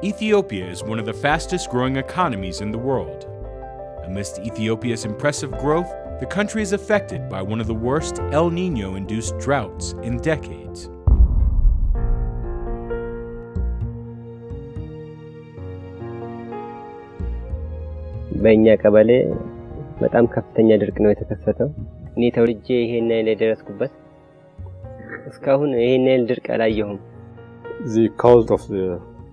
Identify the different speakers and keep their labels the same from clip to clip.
Speaker 1: Ethiopia is one of the fastest growing economies in the world. Amidst Ethiopia's impressive growth, the country is affected by one of the worst El Niño-induced droughts in decades.
Speaker 2: በእኛ ቀበሌ በጣም ከፍተኛ ድርቅ ነው የተከሰተው። እኔ ተወልጄ ይሄን ላይ ደረስኩበት እስካሁን ይሄን ላይ ድርቅ አላየሁም።
Speaker 3: The cause of the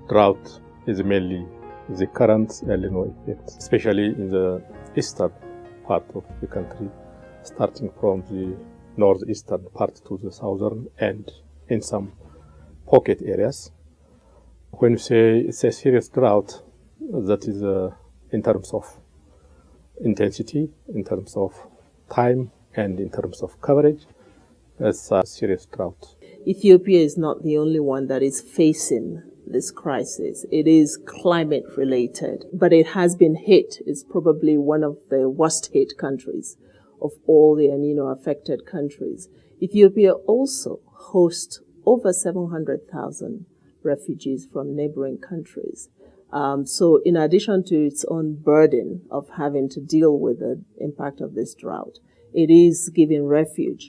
Speaker 3: drought is mainly the current El Niño effect, especially in the eastern part of the country, starting from the northeastern part to the southern and in some pocket areas. When you say it's a serious drought, that is in terms of intensity, in terms of time, and in terms of coverage, it's a serious drought.
Speaker 4: Ethiopia is not the only one that is facing this crisis. It is climate related, but it has been hit. It's probably one of the worst hit countries of all the El Niño affected countries. Ethiopia also hosts over 700,000 refugees from neighboring countries. So in addition to its own burden of having to deal with the impact of this drought, it is giving refuge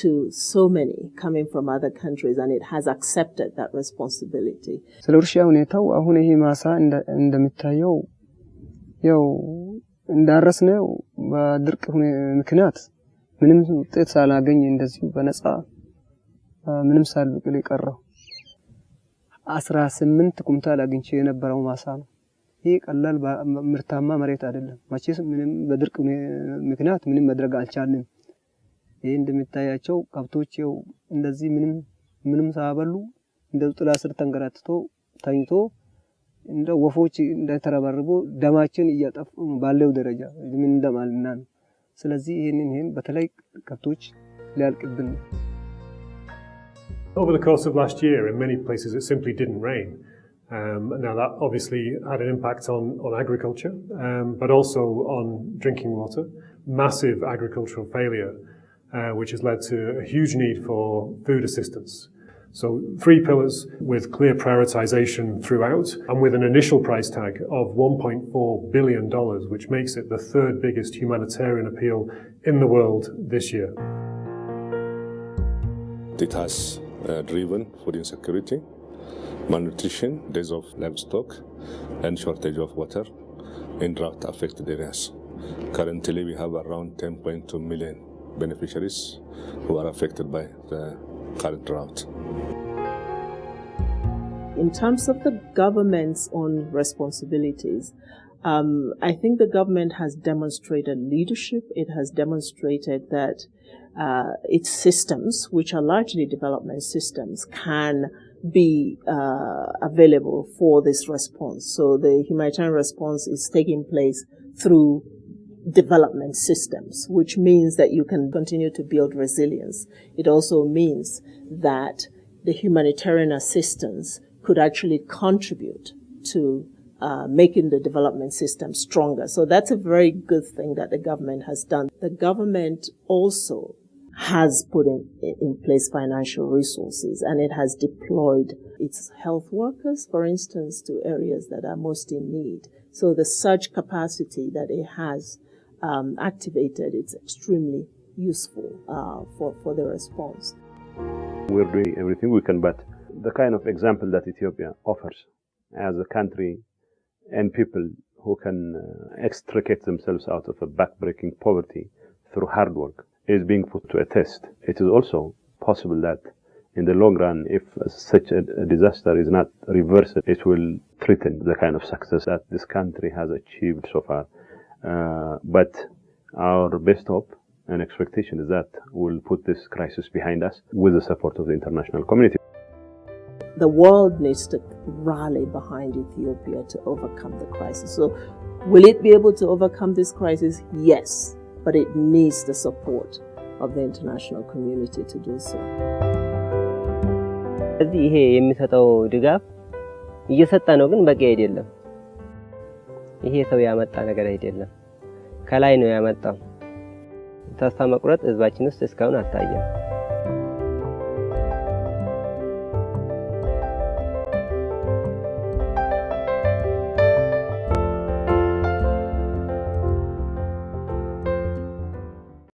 Speaker 4: to so many coming from other countries, and it has accepted that responsibility.
Speaker 5: ስለርሻ ሁኔታው አሁን ይሄ ማሳ እንደምታየው ያው እንዳረስነው በድርቅ ምክንያት ምንም ውጤት ሳላገኝ እንደዚህ በነፃ ምንም ሳልበቅል ይቀረው 18 ኩንታል አግኝቼ የነበረው ማሳ ነው። ይሄ ቀላል ምርታማ መሬት አይደለም። ማቼስ ምንም በድርቅ ምክንያት ምንም ማድረግ አልቻልንም። ይሄ እንደምታያቸው ከብቶቼው እንደዚህ ምንም ሳበሉ እንደው ጥላ ስር ተንገራትቶ ታኝቶ እንደ ወፎች እንደተረበረቡ ደማችን እያጠፉ ባለው ደረጃ ምን እንደማልና ስለዚህ ይሄን በተለይ ከብቶች ሊያልቅብን
Speaker 6: Over the course of last year, in many places it simply didn't rain. Now that obviously had an impact on agriculture, but also on drinking water. Massive agricultural failure, which has led to a huge need for food assistance. So 3 pillars with clear prioritization throughout, and with an initial price tag of $1.4 billion, which makes it the 3rd biggest humanitarian appeal in the world this year.
Speaker 7: It has driven food insecurity, malnutrition, deaths of livestock, and shortage of water in drought-affected areas. Currently, we have around 10.2 million beneficiaries who are affected by the current drought.
Speaker 4: In terms of the government's own responsibilities, I think the government has demonstrated leadership. It has demonstrated that its systems, which are largely development systems, can be available for this response. So the humanitarian response is taking place through development systems, which means that you can continue to build resilience. It also means that the humanitarian assistance could actually contribute to making the development system stronger. So that's a very good thing that the government has done. The government also has put in place financial resources, and it has deployed its health workers, for instance, to areas that are most in need. So the surge capacity that it has activated, it's extremely useful for the response.
Speaker 8: We're doing everything we can, but the kind of example that Ethiopia offers as a country and people who can extricate themselves out of a backbreaking poverty through hard work is being put to a test. It is also possible that in the long run, if such a disaster is not reversed, it will threaten the kind of success that this country has achieved so far. But our best hope and expectation is that we'll put this crisis behind us with the support of the international community.
Speaker 4: The world needs to rally behind Ethiopia to overcome the crisis. So will it be able to overcome this crisis? Yes, but it needs the support of the international community to do so.
Speaker 2: ይሄ የሚሰጠው ድጋፍ እየሰጣ ነው ግን በቂ አይደለም። ይሄ ሰው ያመጣ ነገር አይደለም። ከላይ ነው ያመጣው። ተስፋ መቁረጥ ህዝባችን ውስጥ እስካሁን አልታየም።